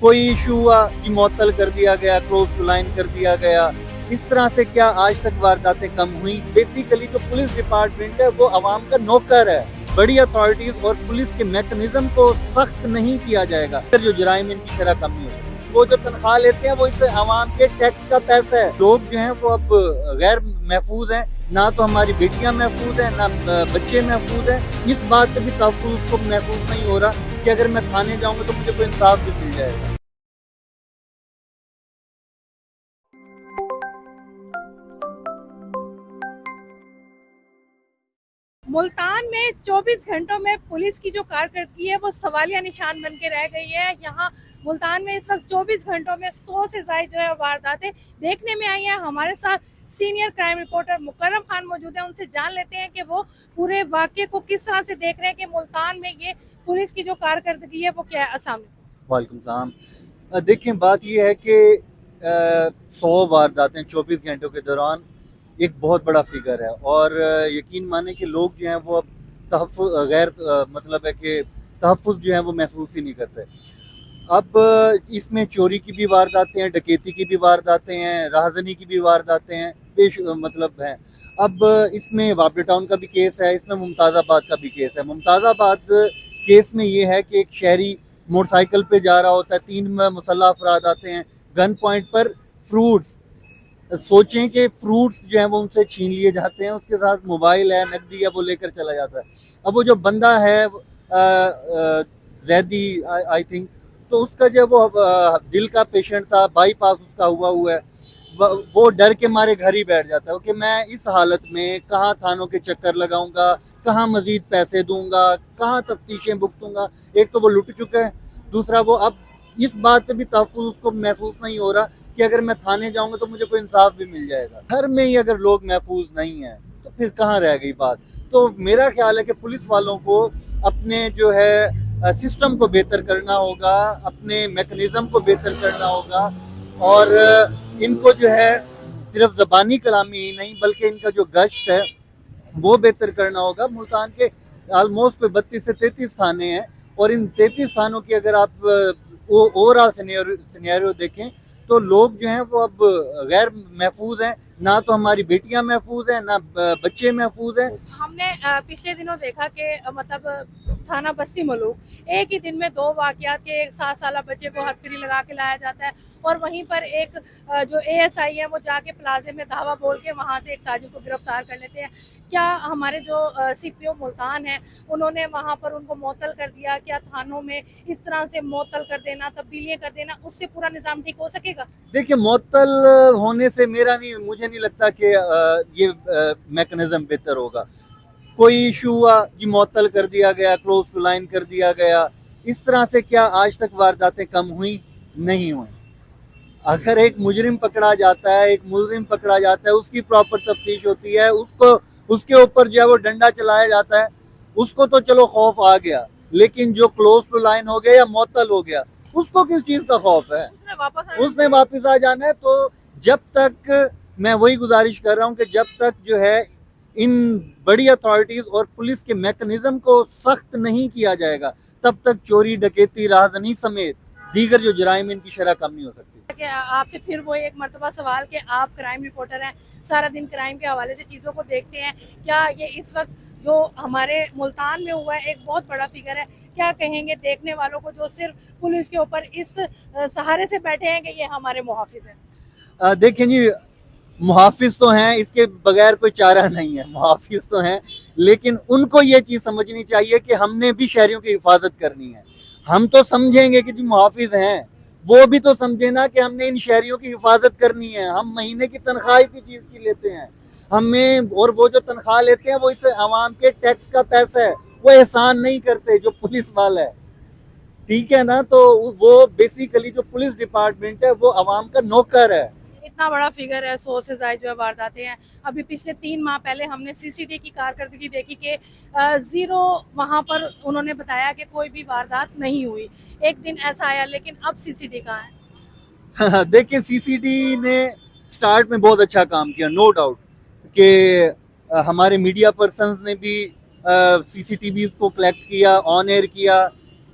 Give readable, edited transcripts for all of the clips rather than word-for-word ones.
کوئی ایشو ہوا کہ معطل کر دیا گیا, کلوز ٹو لائن کر دیا گیا. اس طرح سے کیا آج تک وارداتیں کم ہوئیں؟ بیسیکلی جو پولیس ڈپارٹمنٹ ہے وہ عوام کا نوکر ہے. بڑی اتھارٹیز اور پولیس کے میکنزم کو سخت نہیں کیا جائے گا جو جرائم ان کی شرح کم نہیں ہوگی. وہ جو تنخواہ لیتے ہیں وہ اس سے عوام کے ٹیکس کا پیسہ ہے. لوگ جو ہیں وہ اب غیر محفوظ ہیں, نہ تو ہماری بیٹیاں محفوظ ہیں نہ بچے محفوظ ہیں. اس بات پہ بھی تحفظ کو محفوظ نہیں ہو رہا کہ اگر میں تھانے جاؤں گا تو مجھے کوئی انصاف بھی مل جائے گا. ملتان میں 24 گھنٹوں میں پولیس کی جو کارکردگی ہے وہ سوالیہ نشان بن کے رہ گئی ہے. یہاں ملتان میں اس وقت 24 گھنٹوں میں 100 سے زائد جو ہے وارداتیں دیکھنے میں آئی ہیں. ہمارے ساتھ سینئر کرائم رپورٹر مکرم خان موجود ہیں, ان سے جان لیتے ہیں کہ وہ پورے واقعے کو کس طرح سے دیکھ رہے ہیں کہ ملتان میں یہ پولیس کی جو کارکردگی ہے وہ کیا ہے. السلام علیکم. وعلیکم السلام. دیکھیں بات یہ ہے کہ 100 وارداتیں 24 گھنٹوں کے دوران ایک بہت بڑا فگر ہے, اور یقین مانیں کہ لوگ جو ہیں وہ اب تحفظ مطلب ہے کہ تحفظ جو ہے وہ محسوس ہی نہیں کرتے. اب اس میں چوری کی بھی وارداتیں ہیں, ڈکیتی کی بھی وارداتیں ہیں, راہزنی کی بھی وارداتیں ہیں, مطلب ہیں. اب اس میں وابڈے ٹاؤن کا بھی کیس ہے, اس میں ممتاز آباد کا بھی کیس ہے. ممتاز آباد کیس میں یہ ہے کہ ایک شہری موٹر سائیکل پہ جا رہا ہوتا ہے, 3 مسلح افراد آتے ہیں, گن پوائنٹ پر فروٹس, سوچیں کہ فروٹس جو ہیں وہ ان سے چھین لیے جاتے ہیں, اس کے ساتھ موبائل ہے, نقدی ہے, وہ لے کر چلا جاتا ہے. اب وہ جو بندہ ہے زیدی آئی تھنک, تو اس کا جو وہ دل کا پیشنٹ تھا, بائی پاس اس کا ہوا ہے, وہ ڈر کے مارے گھر ہی بیٹھ جاتا ہے کہ میں اس حالت میں کہاں تھانوں کے چکر لگاؤں گا, کہاں مزید پیسے دوں گا, کہاں تفتیشیں بھگتوں گا. ایک تو وہ لٹ چکا ہے, دوسرا وہ اب اس بات پہ بھی تحفظ اس کو محسوس نہیں ہو رہا کہ اگر میں تھانے جاؤں گا تو مجھے کوئی انصاف بھی مل جائے گا. گھر میں ہی اگر لوگ محفوظ نہیں ہیں تو پھر کہاں رہ گئی بات. تو میرا خیال ہے کہ پولیس والوں کو اپنے جو ہے سسٹم کو بہتر کرنا ہوگا, اپنے میکنزم کو بہتر کرنا ہوگا, اور ان کو جو ہے صرف زبانی کلامی ہی نہیں بلکہ ان کا جو گشت ہے وہ بہتر کرنا ہوگا. ملتان کے آلموسٹ کوئی 32 سے 33 تھانے ہیں, اور ان 33 تھانوں کی اگر آپ اوور آل سینیریو دیکھیں تو لوگ جو ہیں وہ اب غیر محفوظ ہیں, نہ تو ہماری بیٹیاں محفوظ ہیں نہ بچے محفوظ ہیں. ہم نے پچھلے دنوں دیکھا کہ مطلب تھانہ بستی ملوک ایک ہی دن میں 2 واقعات کے, ایک 7 سالہ بچے کو ہتھکڑی لگا کے لایا جاتا ہے, اور وہیں پر ایک جو اے ایس آئی ہے وہ جا کے پلازے میں دھاوا بول کے وہاں سے ایک تاجر کو گرفتار کر لیتے ہیں. کیا ہمارے جو سی پی او ملتان ہیں انہوں نے وہاں پر ان کو معطل کر دیا؟ کیا تھانوں میں اس طرح سے معطل کر دینا, تبدیلیاں کر دینا, اس سے پورا نظام ٹھیک ہو سکے گا؟ دیکھیں معطل ہونے سے مجھے نہیں لگتا کہ یہ میکنزم بہتر ہوگا. کوئی ایشو ہوا جی معطل کر دیا گیا, کلوز ٹو لائن کر دیا گیا. اس طرح سے کیا آج تک وارداتیں کم ہوئیں؟ نہیں ہوئیں. اگر ایک مجرم پکڑا جاتا ہے, ایک ملزم پکڑا جاتا ہے, اس کی پراپر تفتیش ہوتی ہے, اس کے اوپر جو ہے وہ ڈنڈا چلایا جاتا ہے, اس کو تو چلو خوف آ گیا, لیکن جو کلوز ٹو لائن ہو گیا یا معطل ہو گیا اس کو کس چیز کا خوف ہے؟ اس نے واپس آ جانا ہے. تو جب تک, میں وہی گزارش کر رہا ہوں کہ جب تک جو ہے ان بڑی اتھارٹیز اور پولیس کے میکنزم کو سخت نہیں کیا جائے گا تب تک چوری, ڈکیتی, راہزنی سمیت دیگر جو جرائم ان کی شرح کم نہیں ہو سکتی. کہ آپ سے پھر وہ ایک مرتبہ سوال کہ آپ کرائم رپورٹر ہیں, سارا دن کرائم کے حوالے سے چیزوں کو دیکھتے ہیں, کیا یہ اس وقت جو ہمارے ملتان میں ہوا ہے ایک بہت بڑا فگر ہے, کیا کہیں گے دیکھنے والوں کو جو صرف پولیس کے اوپر اس سہارے سے بیٹھے ہیں کہ یہ ہمارے محافظ ہیں؟ دیکھیں جی, محافظ تو ہیں, اس کے بغیر کوئی چارہ نہیں ہے, محافظ تو ہیں, لیکن ان کو یہ چیز سمجھنی چاہیے کہ ہم نے بھی شہریوں کی حفاظت کرنی ہے. ہم تو سمجھیں گے کہ جو محافظ ہیں وہ بھی تو سمجھے نا کہ ہم نے ان شہریوں کی حفاظت کرنی ہے. ہم مہینے کی تنخواہ اسی چیز کی لیتے ہیں ہمیں, اور وہ جو تنخواہ لیتے ہیں وہ اس عوام کے ٹیکس کا پیسہ ہے, وہ احسان نہیں کرتے جو پولیس والا ہے, ٹھیک ہے نا. تو وہ بیسیکلی جو پولیس ڈپارٹمنٹ ہے وہ عوام کا نوکر ہے. اتنا بڑا فگر ہے, 100 سے زائد جو ہے وارداتیں ہیں. ابھی پچھلے 3 ماہ پہلے ہم نے سی سی ٹی کی کارکردگی دیکھی کہ 0 وہاں پر انہوں نے بتایا کہ کوئی بھی واردات نہیں ہوئی. ایک دن ایسا آیا, لیکن اب سی سی ٹی کہاں ہے؟ دیکھیں سی سی ٹی نے سٹارٹ میں بہت اچھا کام کیا, نو ڈاؤٹ, کہ ہمارے میڈیا پرسنز نے بھی سی سی ٹی ویز کو کلیکٹ کیا, آن ایئر کیا,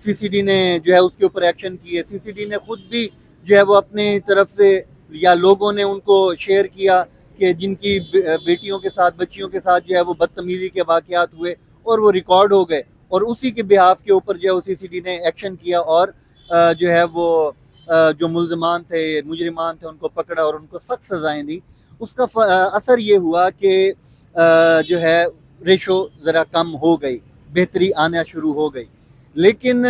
سی سی ڈی نے جو ہے اس کے اوپر ایکشن کیے. سی سی ڈی نے خود بھی جو ہے وہ اپنے طرف سے یا لوگوں نے ان کو شیئر کیا کہ جن کی بیٹیوں کے ساتھ بچیوں کے ساتھ جو ہے وہ بدتمیزی کے واقعات ہوئے اور وہ ریکارڈ ہو گئے, اور اسی کے بہاف کے اوپر جو ہے وہ سی سی ڈی نے ایکشن کیا اور جو ہے وہ جو ملزمان تھے مجرمان تھے ان کو پکڑا اور ان کو سخت سزائیں دی. اس کا اثر یہ ہوا کہ جو ہے ریشو ذرا کم ہو گئی, بہتری آنا شروع ہو گئی. لیکن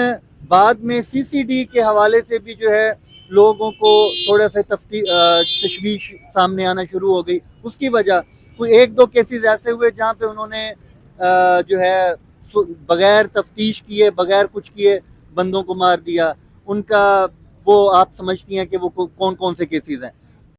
بعد میں سی سی ڈی کے حوالے سے بھی جو ہے لوگوں کو تھوڑا سا تشویش سامنے آنا شروع ہو گئی. اس کی وجہ کوئی ایک دو کیسز ایسے ہوئے جہاں پہ انہوں نے جو ہے بغیر تفتیش کیے بغیر کچھ کیے بندوں کو مار دیا. ان کا وہ آپ سمجھتی ہیں کہ وہ کون کون سے کیسز ہیں.